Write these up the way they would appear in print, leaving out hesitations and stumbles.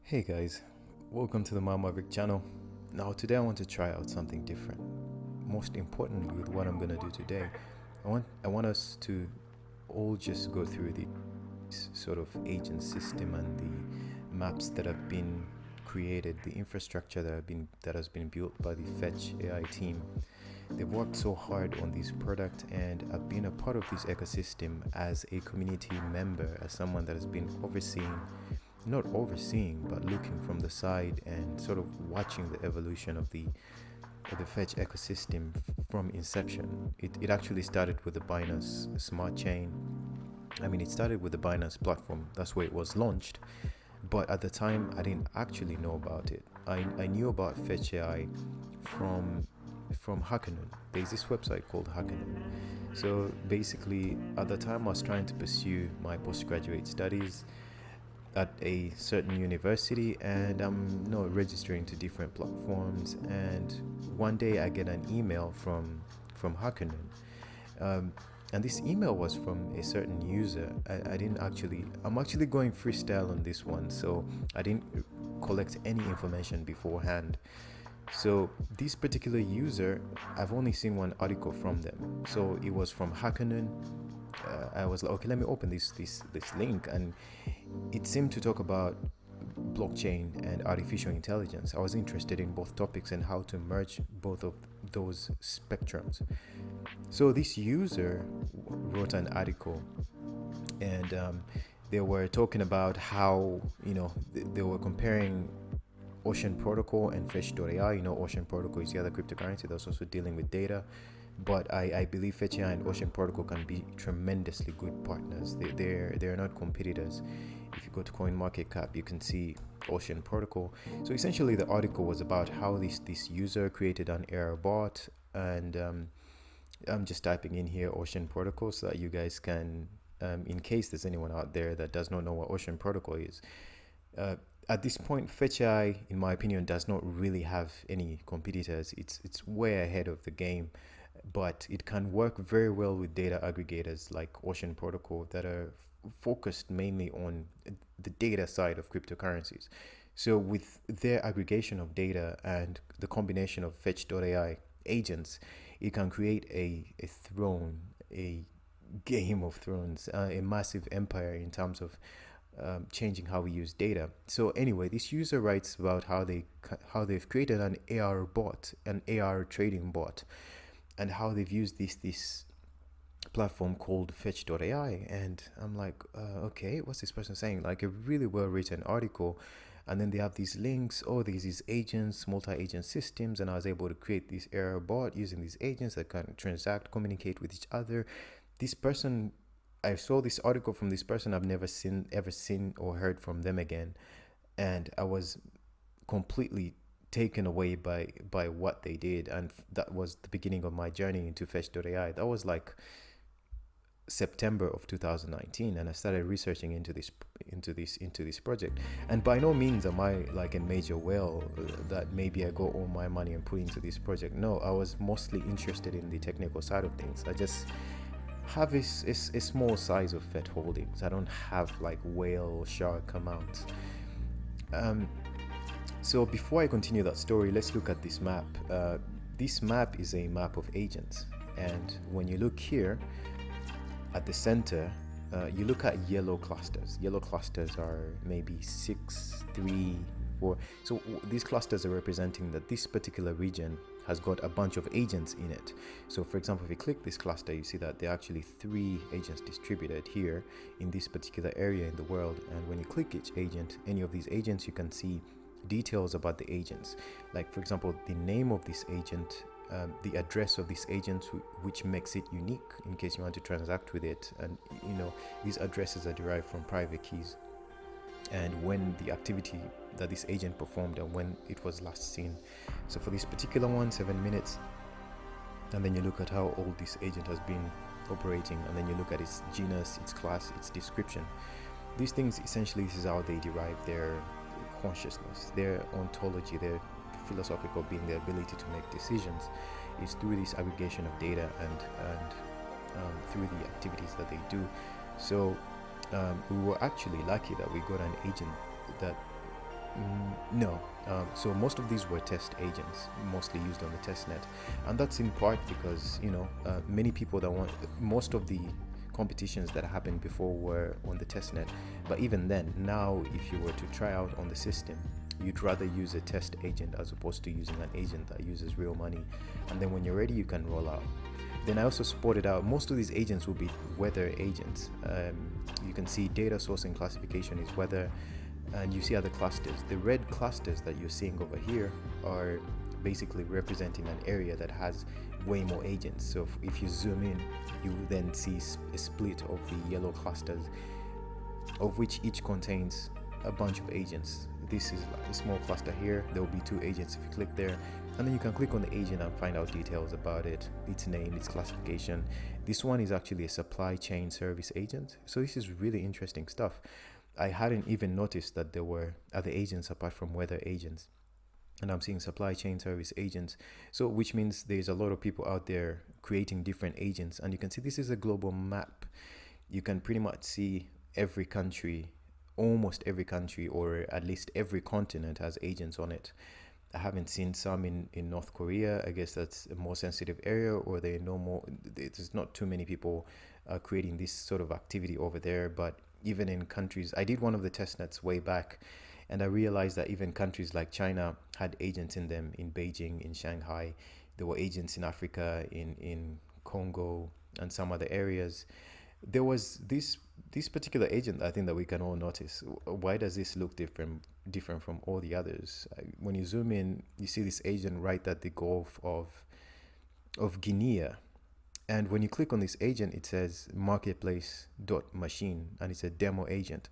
Hey guys, welcome to the Maverick channel. Now today I want to try out something different. Most importantly, with what I'm gonna do today, I want us to all just go through the sort of agent system and the maps that have been created, the infrastructure that has been built by the FetchAI team. They've worked so hard on this product, and I've been a part of this ecosystem as a community member, as someone that has been not overseeing, but looking from the side and sort of watching the evolution of the Fetch ecosystem from inception. It actually started with the Binance Smart Chain. It started with the Binance platform. That's where it was launched. But at the time, I didn't actually know about it. I knew about FetchAI from Hackernoon. There's this website called Hackernoon. So basically, at the time, I was trying to pursue my postgraduate studies at a certain university, and I'm registering to different platforms. And one day I get an email from Hackernoon. And this email was from a certain user. I'm actually going freestyle on this one, so I didn't collect any information beforehand. So this particular user, I've only seen one article from them. So it was from Hackernoon. I was like, okay, let me open this link, and it seemed to talk about blockchain and artificial intelligence. I was interested in both topics and how to merge both of those spectrums. So this user wrote an article, and they were talking about how they were comparing Ocean Protocol and Fetch.AI. Ocean Protocol is the other cryptocurrency that's also dealing with data. But I believe FetchAI and Ocean Protocol can be tremendously good partners. They're not competitors. If you go to CoinMarketCap, you can see Ocean Protocol. So essentially, the article was about how this user created an error bot, and I'm just typing in here Ocean Protocol so that you guys can, in case there's anyone out there that does not know what Ocean Protocol is. At this point, FetchAI, in my opinion, does not really have any competitors. It's way ahead of the game, but it can work very well with data aggregators like Ocean Protocol that are focused mainly on the data side of cryptocurrencies. So with their aggregation of data and the combination of Fetch.AI agents, it can create a throne, a Game of Thrones, a massive empire in terms of changing how we use data. So anyway, this user writes about how they've created an AR bot, an AR trading bot, and how they've used this platform called Fetch.AI. And I'm like, okay, what's this person saying? Like a really well written article. And then they have these links. Oh, there's these agents, multi-agent systems, and I was able to create this error bot using these agents that can transact, communicate with each other. This person, I saw this article from this person. I've never seen or heard from them again, and I was completely taken away by what they did. And that was the beginning of my journey into Fetch.ai. That was like September of 2019, and I started researching into this project. And by no means am I like a major whale that maybe I got all my money and put into this project. No, I was mostly interested in the technical side of things. I just have a small size of Fet holdings. I don't have like whale or shark amounts. So before I continue that story, let's look at this map. This map is a map of agents, and when you look here at the center, you look at yellow clusters. Yellow clusters are maybe 6, 3, 4. So these clusters are representing that this particular region has got a bunch of agents in it. So for example, if you click this cluster, you see that there are actually 3 agents distributed here in this particular area in the world. And when you click each agent, any of these agents, you can see details about the agents. Like for example, the name of this agent, the address of this agent, which makes it unique in case you want to transact with it. And these addresses are derived from private keys, and when the activity that this agent performed and when it was last seen. So for this particular one, 7 minutes. And then you look at how old this agent has been operating, and then you look at its genus, its class, its description. These things, essentially, this is how they derive their consciousness, their ontology, their philosophical being, their ability to make decisions, is through this aggregation of data and through the activities that they do. So we were actually lucky that we got an agent that No. So most of these were test agents, mostly used on the test net, and that's in part because many people that want most of the competitions that happened before were on the test net. But even then, now if you were to try out on the system, you'd rather use a test agent as opposed to using an agent that uses real money. And then when you're ready, you can roll out. Then I also spotted out most of these agents will be weather agents. You can see data source and classification is weather, and you see other clusters. The red clusters that you're seeing over here are basically representing an area that has way more agents. So if you zoom in, you then see a split of the yellow clusters, of which each contains a bunch of agents. This is like a small cluster here. There will be 2 agents if you click there, and then you can click on the agent and find out details about it, its name, its classification. This one is actually a supply chain service agent. So this is really interesting stuff. I hadn't even noticed that there were other agents apart from weather agents. And I'm seeing supply chain service agents. So which means there's a lot of people out there creating different agents. And you can see this is a global map. You can pretty much see every country, almost every country, or at least every continent has agents on it. I haven't seen some in North Korea. I guess that's a more sensitive area, or there's not too many people creating this sort of activity over there. But even in countries, I did one of the test nets way back, and I realized that even countries like China had agents in them, in Beijing, in Shanghai. There were agents in Africa, in Congo, and some other areas. There was this particular agent, I think, that we can all notice. Why does this look different from all the others? When you zoom in, you see this agent right at the Gulf of Guinea. And when you click on this agent, it says marketplace.machine, and it's a demo agent.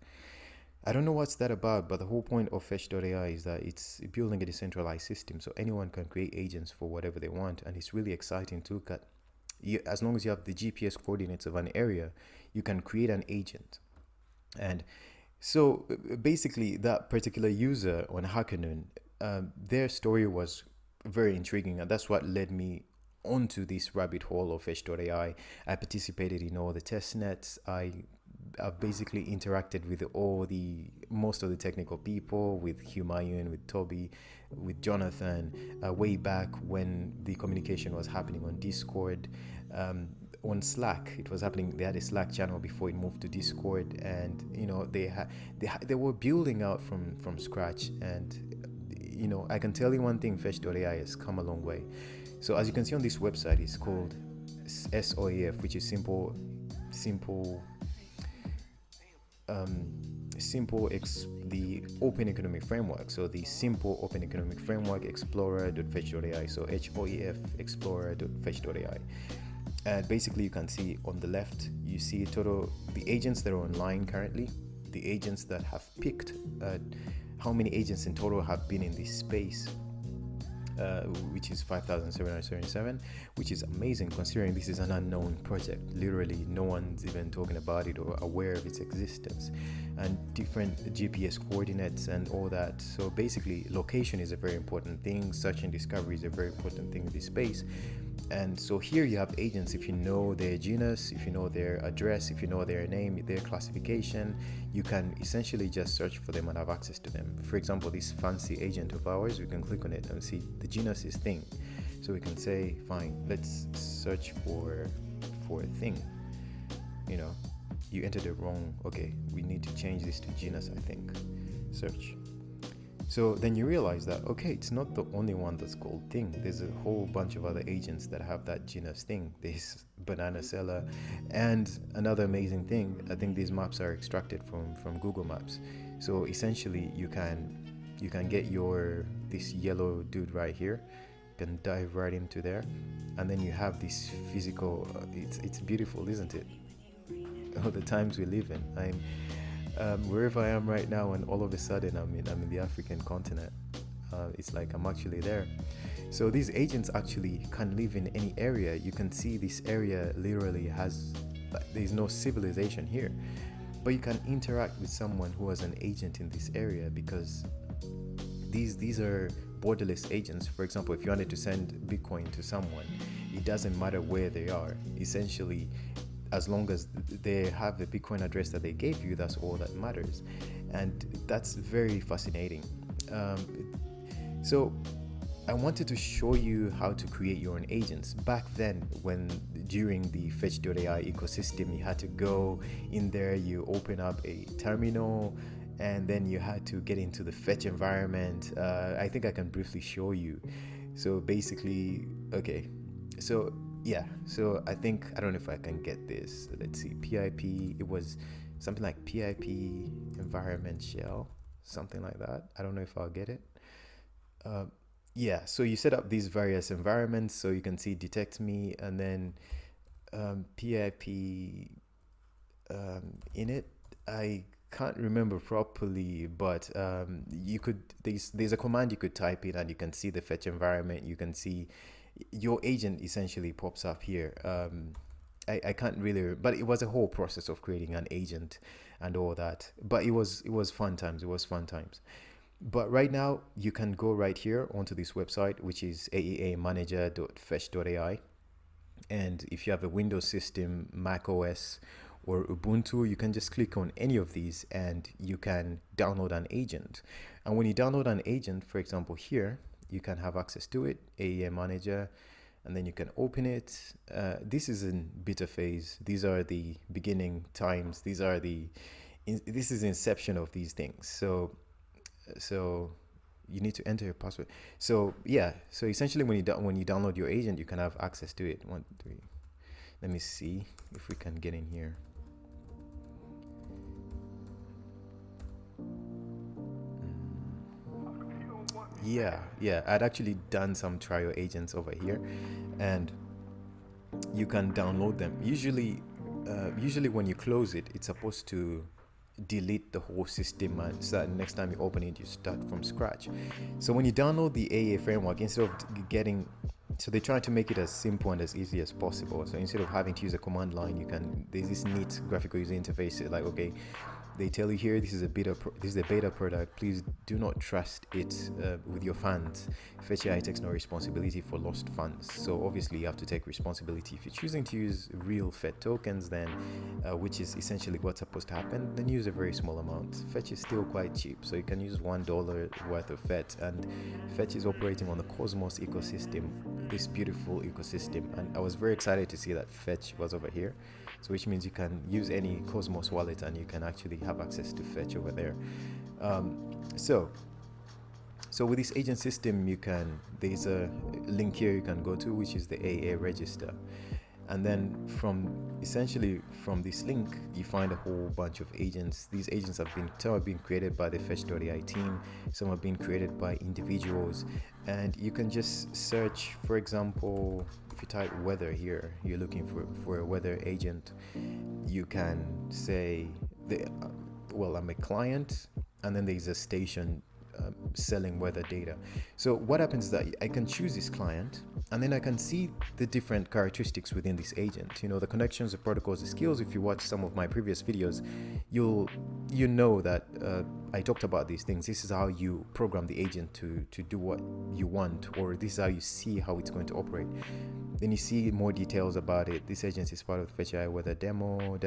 I don't know what's that about, but the whole point of Fetch.AI is that it's building a decentralized system, so anyone can create agents for whatever they want, and it's really exciting to look at. As long as you have the GPS coordinates of an area, you can create an agent. And so basically, that particular user on HackerNoon, their story was very intriguing, and that's what led me onto this rabbit hole of Fetch.AI. I participated in all the test nets. I've basically interacted with most of the technical people, with Humayun, with Toby, with Jonathan, way back when the communication was happening on Discord. On Slack, it was happening. They had a Slack channel before it moved to Discord, and they were building out from scratch. And I can tell you one thing: Fetch.AI has come a long way. So as you can see on this website, it's called SOEF, which is the Open Economic Framework. So the Simple Open Economic Framework Explorer.Fetch.AI. So HOEF Explorer.Fetch.AI. And basically, you can see on the left, you see the agents that are online currently, the agents that have picked, how many agents in total have been in this space, which is 5,777, which is amazing considering this is an unknown project. Literally, no one's even talking about it or aware of its existence, and different GPS coordinates and all that. So basically, location is a very important thing. Search and discovery is a very important thing in this space. And so here you have agents. If you know their genus, if you know their address, if you know their name, their classification, you can essentially just search for them and have access to them. For example, this fancy agent of ours, we can click on it and see the genus is thing. So we can say, fine, let's search for a thing. You entered it wrong. Okay, we need to change this to genus, I think. Search. So then you realize that, okay, it's not the only one that's called thing. There's a whole bunch of other agents that have that genus thing. There's banana seller. And another amazing thing, I think these maps are extracted from Google Maps. So essentially you can get this yellow dude right here. You can dive right into there. And then you have this physical, it's beautiful, isn't it? Oh, the times we live in. Wherever I am right now, and all of a sudden I'm in the African continent. It's like I'm actually there. So these agents actually can live in any area. You can see this area literally there's no civilization here, but you can interact with someone who has an agent in this area, because these are borderless agents. For example, if you wanted to send Bitcoin to someone, it doesn't matter where they are. Essentially, as long as they have the Bitcoin address that they gave you, that's all that matters. And that's very fascinating. So I wanted to show you how to create your own agents. Back then, when during the Fetch.AI ecosystem, you had to go in there, you open up a terminal, and then you had to get into the Fetch environment. I think I can briefly show you. So basically, okay. So yeah, so I think, I don't know if I can get this. Let's see, PIP, it was something like PIP environment shell, something like that. I don't know if I'll get it. Uh, yeah, so you set up these various environments, so you can see detect me, and then PIP in it. I can't remember properly, but you could, there's a command you could type in, and you can see the fetch environment. You can see your agent essentially pops up here. I can't really, but it was a whole process of creating an agent and all that. But it was fun times. It was fun times. But right now, you can go right here onto this website, which is AEA Manager.Fetch.AI. And if you have a Windows system, Mac OS, or Ubuntu, you can just click on any of these and you can download an agent. And when you download an agent, for example, here, you can have access to it, AEA Manager, and then you can open it. This is in beta phase. These are the beginning times. This is inception of these things. So you need to enter your password. So yeah, so essentially when you download your agent, you can have access to it. One, three. Let me see if we can get in here. Yeah, I'd actually done some trial agents over here, and you can download them. Usually when you close it, it's supposed to delete the whole system, and so that next time you open it, you start from scratch. So when you download the AEA framework, instead of getting, so they're trying to make it as simple and as easy as possible. So instead of having to use a command line, there's this neat graphical user interface. Like, okay, they tell you here, this is a beta product. Please do not trust it with your funds. FetchAI takes no responsibility for lost funds. So obviously you have to take responsibility. If you're choosing to use real Fed tokens, then which is essentially what's supposed to happen, then use a very small amount. Fetch is still quite cheap, so you can use $1 worth of Fetch, and Fetch is operating on the Cosmos ecosystem, this beautiful ecosystem. And I was very excited to see that Fetch was over here. So which means you can use any Cosmos wallet and you can actually have access to Fetch over there. So with this agent system, there's a link here you can go to, which is the AEA register. And then essentially from this link, you find a whole bunch of agents. These agents some have been created by the Fetch.AI team, some have been created by individuals, and you can just search, for example, if you type weather here, you're looking for a weather agent. You can say, I'm a client, and then there's a station selling weather data. So what happens is that I can choose this client, and then I can see the different characteristics within this agent. The connections, the protocols, the skills. If you watch some of my previous videos, you know that I talked about these things. This is how you program the agent to do what you want, or this is how you see how it's going to operate. Then you see more details about it. This agent is part of the FetchAI weather demo,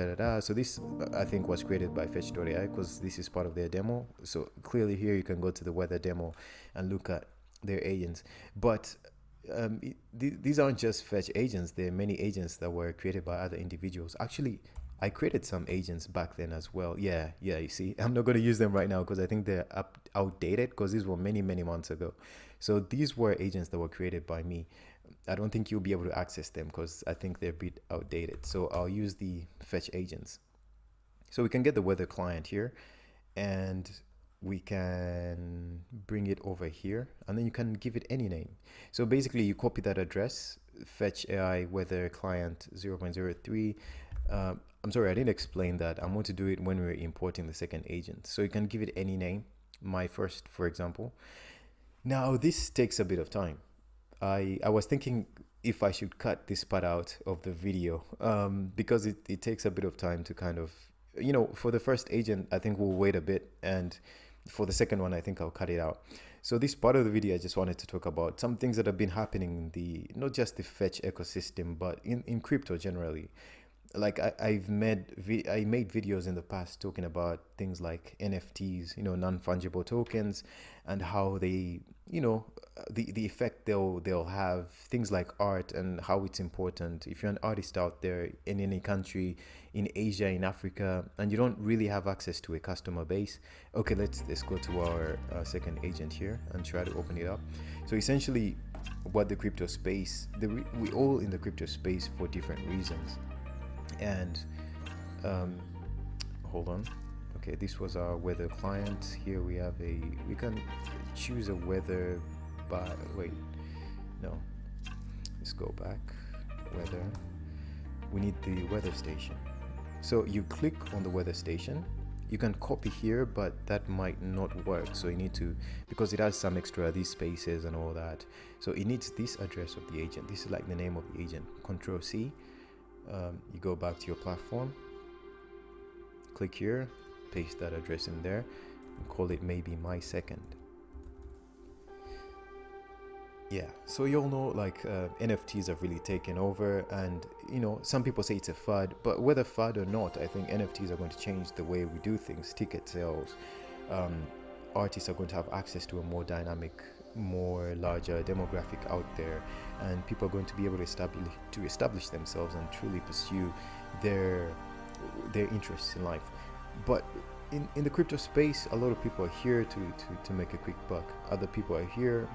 So this, I think, was created by Fetch.AI because this is part of their demo. So clearly here you can go to the weather demo and look at their agents. But these aren't just Fetch agents. There are many agents that were created by other individuals. Actually, I created some agents back then as well. Yeah, you see, I'm not going to use them right now because I think they're outdated, because these were many months ago. So these were agents that were created by me. I don't think you'll be able to access them because I think they're a bit outdated. So I'll use the Fetch agents. So we can get the weather client here, and we can bring it over here, and then you can give it any name. So basically you copy that address, FetchAI weather client 0.03. I'm sorry, I didn't explain that. I'm going to do it when we're importing the second agent. So you can give it any name, my first, for example. Now this takes a bit of time. I was thinking if I should cut this part out of the video, because it takes a bit of time to kind of, for the first agent, I think we'll wait a bit, and for the second one, I think I'll cut it out. So this part of the video, I just wanted to talk about some things that have been happening in not just the Fetch ecosystem, but in crypto generally. like I made videos in the past talking about things like NFTs, non-fungible tokens, and how they, the effect they'll have, things like art, and how it's important if you're an artist out there in any country, in Asia, in Africa, and you don't really have access to a customer base. Okay, let's go to our second agent here and try to open it up. So essentially, what the crypto space, we all in the crypto space for different reasons. And hold on. Okay, this was our weather client. Here we can choose a weather by, wait, no, let's go back. Weather, we need the weather station. So you click on the weather station. You can copy here, but that might not work. So you need to, because it has some extra these spaces and all that. So it needs this address of the agent. This is like the name of the agent. Control C. You go back to your platform, click here, paste that address in there, and call it maybe my second. Yeah, so you all know, like, NFTs have really taken over, and some people say it's a fad, but whether fad or not, I think NFTs are going to change the way we do things. Ticket sales, artists are going to have access to a more dynamic, more larger demographic out there, and people are going to be able to establish themselves and truly pursue their interests in life. But in the crypto space, a lot of people are here to make a quick buck. Other people are here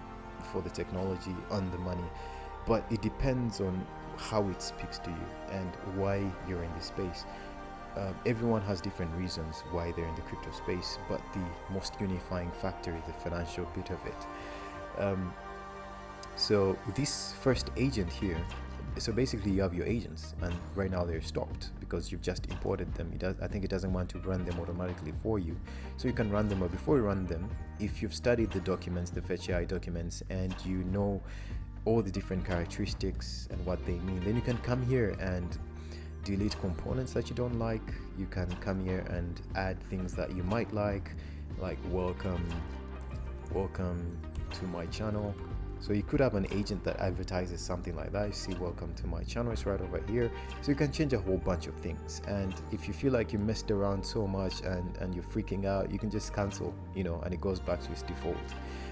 for the technology and the money, but it depends on how it speaks to you and why you're in this space. Everyone has different reasons why they're in the crypto space, but the most unifying factor is the financial bit of it. So this first agent here, so basically you have your agents, and right now they're stopped because you've just imported them. I think it doesn't want to run them automatically for you, so you can run them. But before you run them, if you've studied the documents, the FetchAI documents, and you know all the different characteristics and what they mean, then you can come here and delete components that you don't like. You can come here and add things that you might like welcome to my channel. So you could have an agent that advertises something like that. You see, welcome to my channel, it's right over here. So you can change a whole bunch of things. And if you feel like you messed around so much and you're freaking out, you can just cancel, and it goes back to its default.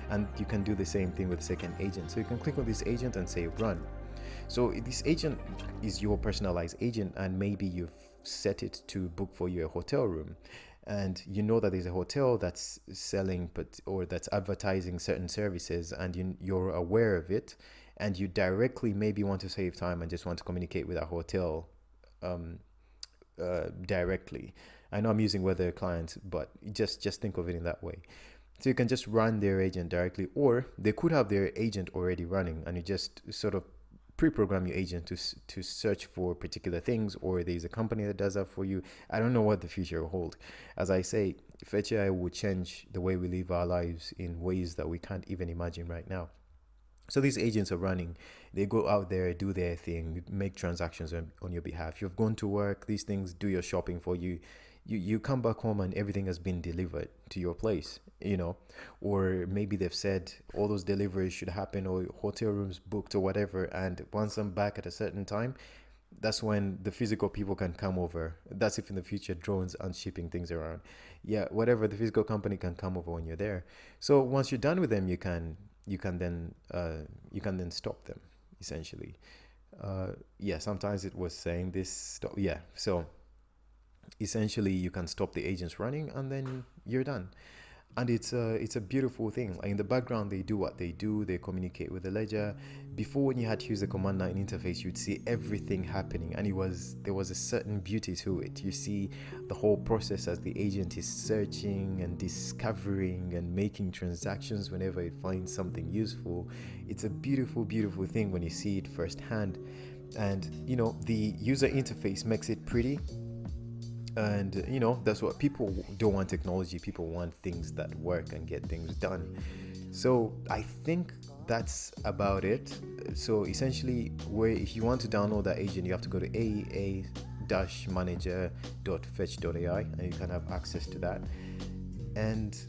And you can do the same thing with second agent. So you can click on this agent and say run. So this agent is your personalized agent, and maybe you've set it to book for you a hotel room. And you know that there's a hotel that's selling or that's advertising certain services, and you're aware of it, and you directly maybe want to save time and just want to communicate with a hotel directly. I know I'm using weather clients, but just think of it in that way. So you can just run their agent directly, or they could have their agent already running, and you just sort of pre-program your agent to search for particular things, or there's a company that does that for you. I don't know what the future will hold. As I say, FetchAI will change the way we live our lives in ways that we can't even imagine right now. So these agents are running. They go out there, do their thing, make transactions on your behalf. You've gone to work, these things do your shopping for you. You come back home and everything has been delivered to your place, or maybe they've said all those deliveries should happen, or hotel rooms booked or whatever. And once I'm back at a certain time, that's when the physical people can come over. That's if in the future drones aren't shipping things around. Yeah, whatever, the physical company can come over when you're there. So once you're done with them, you can then stop them, essentially. Sometimes it was saying this stop. Yeah, so essentially you can stop the agents running, and then you're done. And it's a beautiful thing. Like in the background, they do what they do. They communicate with the ledger. Before, when you had to use the command line interface, you'd see everything happening, and there was a certain beauty to it. You see the whole process as the agent is searching and discovering and making transactions whenever it finds something useful. It's a beautiful, beautiful thing when you see it firsthand. And the user interface makes it pretty. And that's what people don't want. Technology, people want things that work and get things done. So I think that's about it. So essentially, if you want to download that agent, you have to go to AEA Manager.Fetch.AI, and you can have access to that. And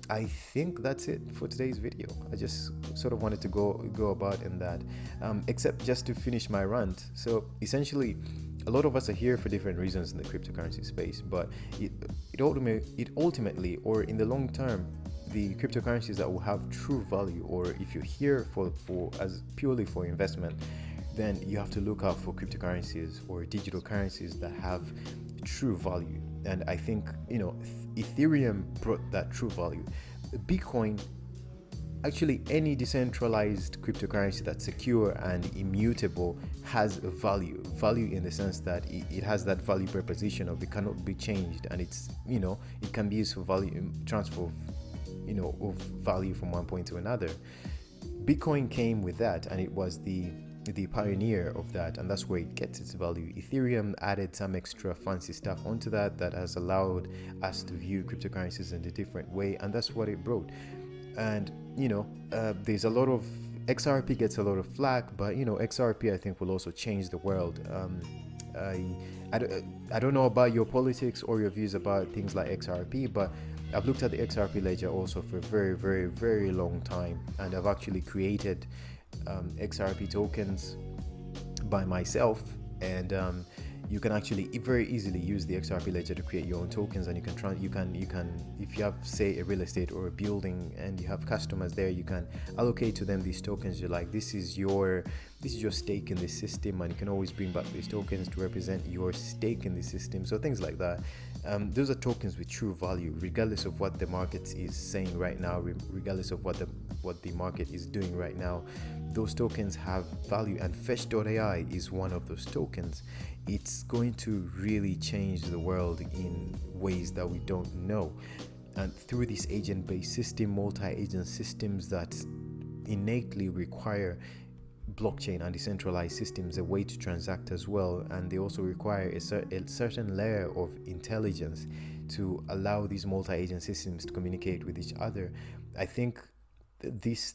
I think that's it for today's video. I just sort of wanted to go about in that, except just to finish my rant. So essentially, A lot of us are here for different reasons in the cryptocurrency space, but it ultimately, or in the long term, the cryptocurrencies that will have true value, or if you're here for as purely for investment, then you have to look out for cryptocurrencies or digital currencies that have true value. And I think, Ethereum brought that true value. Bitcoin, actually any decentralized cryptocurrency that's secure and immutable has a value in the sense that it has that value proposition of it cannot be changed, and it can be used for value transfer of value from one point to another. Bitcoin came with that, and it was the pioneer of that, and that's where it gets its value. Ethereum added some extra fancy stuff onto that has allowed us to view cryptocurrencies in a different way, and that's what it brought. And there's a lot of XRP gets a lot of flack, but XRP I think will also change the world. I don't know about your politics or your views about things like XRP, but I've looked at the XRP ledger also for a very, very, very long time, and I've actually created XRP tokens by myself, and you can actually very easily use the XRP ledger to create your own tokens, and you can if you have, say, a real estate or a building and you have customers there, you can allocate to them these tokens. You're like, this is your stake in the system, and you can always bring back these tokens to represent your stake in the system. So things like that. Those are tokens with true value, regardless of what the market is saying right now, regardless of what the market is doing right now. Those tokens have value, and Fetch.AI is one of those tokens. It's going to really change the world in ways that we don't know. And through this agent-based system, multi-agent systems that innately require blockchain and decentralized systems a way to transact as well, and they also require a certain layer of intelligence to allow these multi-agent systems to communicate with each other. I think this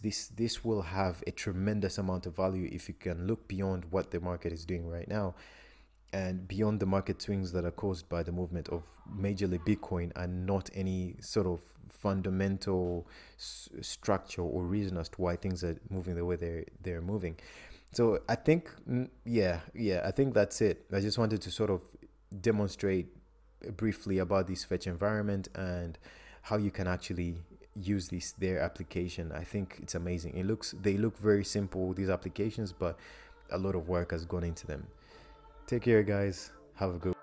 will have a tremendous amount of value if you can look beyond what the market is doing right now, and beyond the market swings that are caused by the movement of majorly Bitcoin, and not any sort of fundamental structure or reason as to why things are moving the way they're moving. So I think, I think that's it. I just wanted to sort of demonstrate briefly about this fetch environment and how you can actually use their application. I think it's amazing. They look very simple, these applications, but a lot of work has gone into them. Take care, guys. Have a good